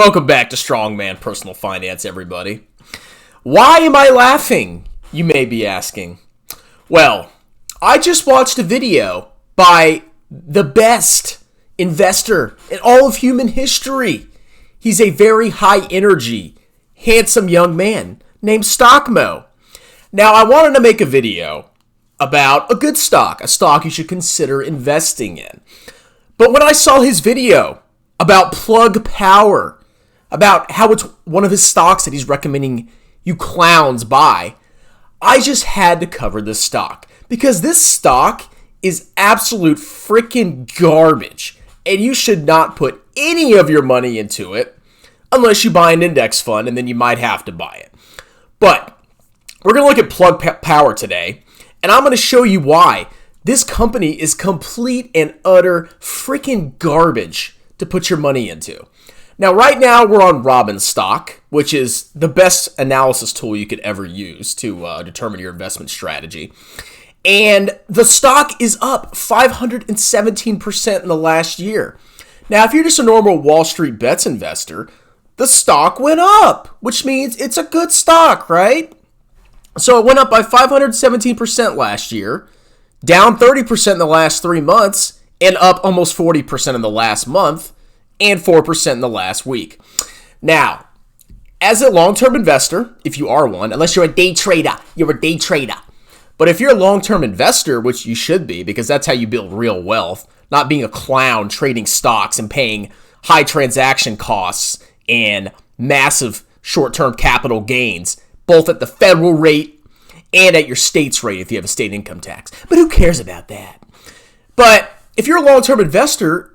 Welcome back to Strongman Personal Finance, everybody. Why am I laughing, you may be asking? Well, I just watched a video by the best investor in all of human history. He's a very high energy, handsome young man named Stockmo. Now, I wanted to make a video about a good stock, a stock you should consider investing in. But when I saw his video about Plug Power, about how it's one of his stocks that he's recommending you clowns buy, I just had to cover this stock because this stock is absolute freaking garbage and you should not put any of your money into it unless you buy an index fund, and then you might have to buy it. But we're going to look at Plug Power today, and I'm going to show you why this company is complete and utter freaking garbage to put your money into. Now, right now, we're on Robinhood Stock, which is the best analysis tool you could ever use to determine your investment strategy. And the stock is up 517% in the last year. Now, if you're just a normal Wall Street bets investor, the stock went up, which means it's a good stock, right? So it went up by 517% last year, down 30% in the last 3 months, and up almost 40% in the last month, and 4% in the last week. Now, as a long-term investor, if you are one, unless you're a day trader, you're a day trader. But if you're a long-term investor, which you should be, because that's how you build real wealth, not being a clown trading stocks and paying high transaction costs and massive short-term capital gains, both at the federal rate and at your state's rate if you have a state income tax. But who cares about that? But if you're a long-term investor,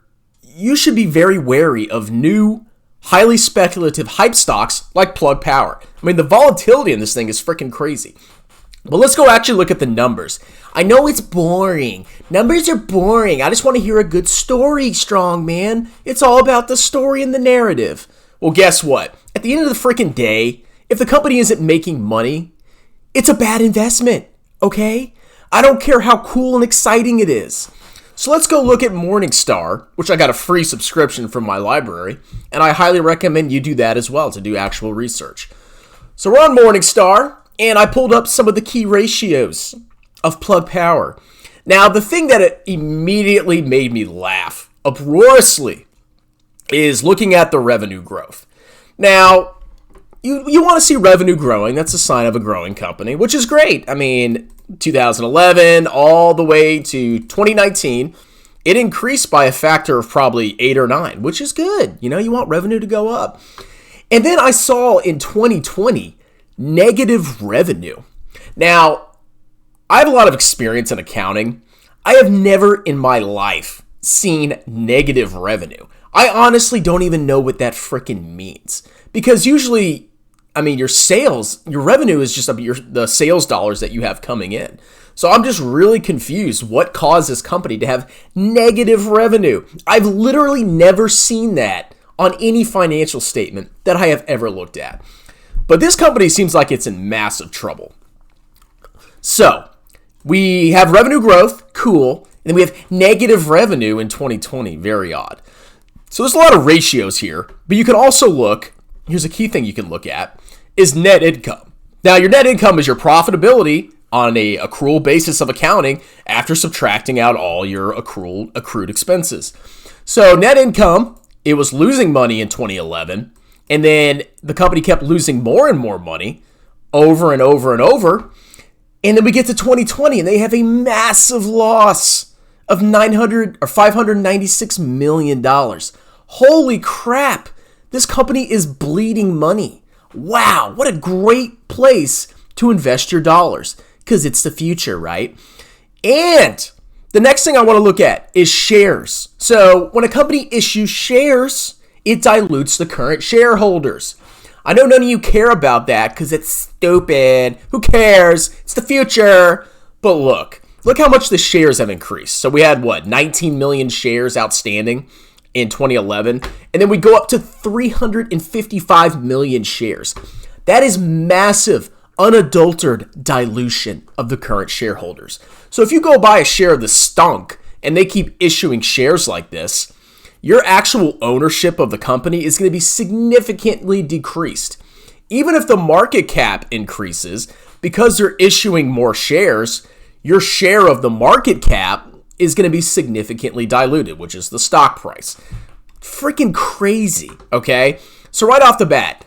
you should be very wary of new, highly speculative hype stocks like Plug Power. I mean, the volatility in this thing is freaking crazy. But let's go actually look at the numbers. I know it's boring. Numbers are boring. I just want to hear a good story, strong man. It's all about the story and the narrative. Well, guess what? At the end of the freaking day, if the company isn't making money, it's a bad investment, okay? I don't care how cool and exciting it is. So let's go look at Morningstar, which I got a free subscription from my library, and I highly recommend you do that as well to do actual research. So we're on Morningstar, and I pulled up some of the key ratios of Plug Power. Now, the thing that immediately made me laugh uproariously is looking at the revenue growth. Now, you want to see revenue growing. That's a sign of a growing company, which is great. I mean, 2011 all the way to 2019, it increased by a factor of probably 8 or 9, which is good. You know, you want revenue to go up. And then I saw in 2020 negative revenue. Now, I have a lot of experience in accounting. I have never in my life seen negative revenue. I honestly don't even know what that freaking means, because usually, I mean, your revenue is just the sales dollars that you have coming in. So I'm just really confused what caused this company to have negative revenue. I've literally never seen that on any financial statement that I have ever looked at. But this company seems like it's in massive trouble. So we have revenue growth, cool, and then we have negative revenue in 2020, very odd. So there's a lot of ratios here, but you can also look, here's a key thing you can look at, is net income. Now, your net income is your profitability on a accrual basis of accounting after subtracting out all your accrued expenses. So net income, it was losing money in 2011, and then the company kept losing more and more money over and over and over. And then we get to 2020 and they have a massive loss of $596 million. Holy crap. This company is bleeding money. Wow, what a great place to invest your dollars, because it's the future, right? And the next thing I want to look at is shares. So when a company issues shares, it dilutes the current shareholders. I know none of you care about that because it's stupid. Who cares? It's the future. But look how much the shares have increased. So we had 19 million shares outstanding in 2011, and then we go up to 355 million shares. That is massive, unadulterated dilution of the current shareholders. So if you go buy a share of the stunk and they keep issuing shares like this, your actual ownership of the company is going to be significantly decreased. Even if the market cap increases, because they're issuing more shares, your share of the market cap is going to be significantly diluted, which is the stock price. Freaking crazy, okay? So right off the bat,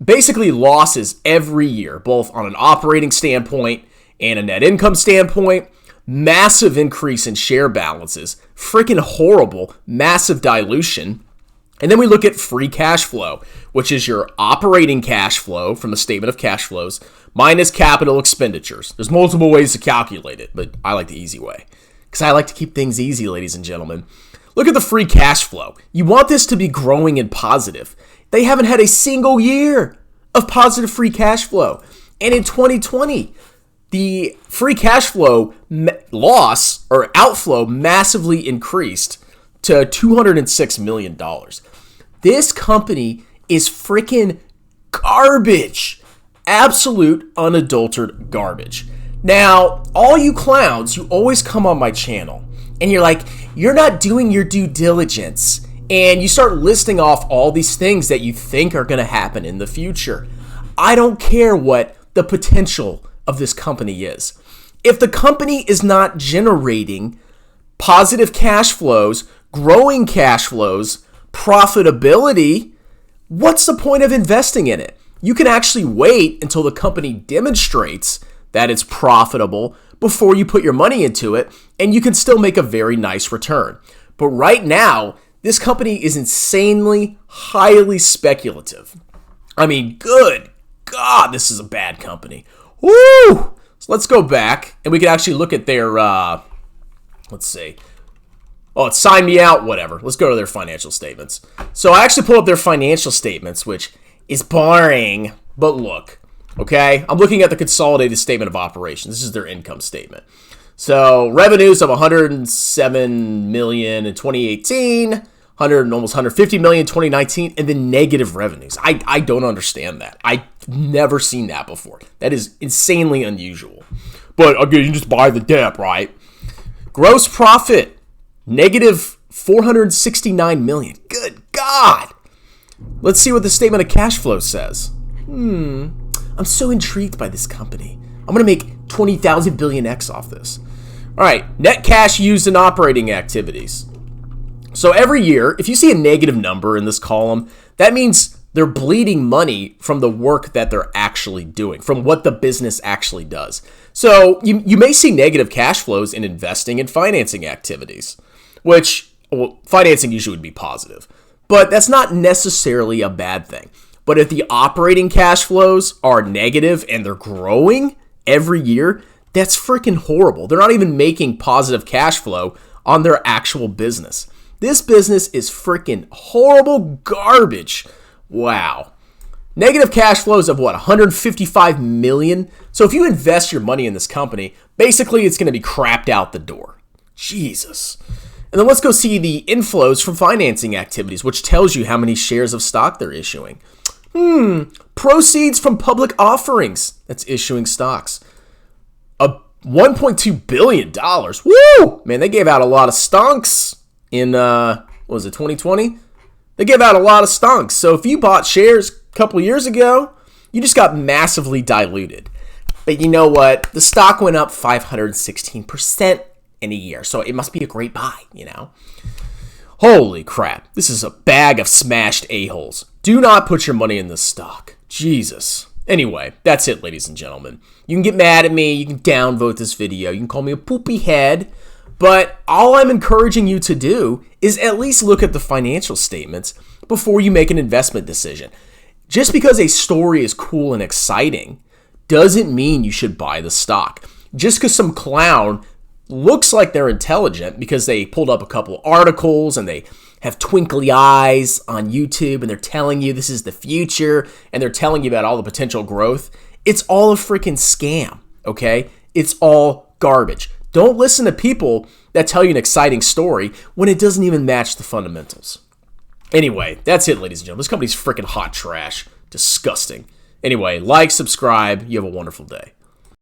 basically losses every year, both on an operating standpoint and a net income standpoint. Massive increase in share balances. Freaking horrible, massive dilution. And then we look at free cash flow, which is your operating cash flow from the statement of cash flows minus capital expenditures. There's multiple ways to calculate it, but I like the easy way because I like to keep things easy, ladies and gentlemen. Look at the free cash flow. You want this to be growing and positive. They haven't had a single year of positive free cash flow. And in 2020, the free cash flow loss or outflow massively increased to $206 million. This company is freaking garbage. Absolute unadulterated garbage. Now, all you clowns, you always come on my channel and you're like, you're not doing your due diligence. And you start listing off all these things that you think are going to happen in the future. I don't care what the potential of this company is. If the company is not generating positive cash flows, growing cash flows, profitability, what's the point of investing in it? You can actually wait until the company demonstrates that it's profitable before you put your money into it, and you can still make a very nice return. But right now, this company is insanely, highly speculative. I mean, good God, this is a bad company. Woo! So let's go back, and we can actually look at their, let's see. Oh, it's sign me out, whatever. Let's go to their financial statements. So I actually pulled up their financial statements, which is boring, but look, okay? I'm looking at the consolidated statement of operations. This is their income statement. So revenues of $107 million in 2018, almost $150 million in 2019, and then negative revenues. I don't understand that. I've never seen that before. That is insanely unusual. But again, you just buy the dip, right? Gross profit, negative $469 million. Good God. Let's see what the statement of cash flow says. I'm so intrigued by this company. I'm going to make 20,000 billion X off this. All right, net cash used in operating activities. So every year, if you see a negative number in this column, that means they're bleeding money from the work that they're actually doing, from what the business actually does. So you may see negative cash flows in investing and financing activities, which financing usually would be positive. But that's not necessarily a bad thing. But if the operating cash flows are negative and they're growing every year, that's freaking horrible. They're not even making positive cash flow on their actual business. This business is freaking horrible garbage. Wow. Negative cash flows of what, 155 million? So if you invest your money in this company, basically it's going to be crapped out the door. Jesus. And then let's go see the inflows from financing activities, which tells you how many shares of stock they're issuing. Proceeds from public offerings. That's issuing stocks. $1.2 billion. Woo! Man, they gave out a lot of stonks in, what was it, 2020? They gave out a lot of stonks. So if you bought shares a couple years ago, you just got massively diluted. But you know what? The stock went up 516% in a year. So it must be a great buy, you know? Holy crap. This is a bag of smashed a-holes. Do not put your money in this stock. Jesus. Anyway, that's it, ladies and gentlemen. You can get mad at me. You can downvote this video. You can call me a poopy head. But all I'm encouraging you to do is at least look at the financial statements before you make an investment decision. Just because a story is cool and exciting doesn't mean you should buy the stock. Just because some clown looks like they're intelligent because they pulled up a couple articles and they have twinkly eyes on YouTube and they're telling you this is the future and they're telling you about all the potential growth. It's all a freaking scam, okay? It's all garbage. Don't listen to people that tell you an exciting story when it doesn't even match the fundamentals. Anyway, that's it, ladies and gentlemen. This company's freaking hot trash. Disgusting. Anyway, like, subscribe. You have a wonderful day.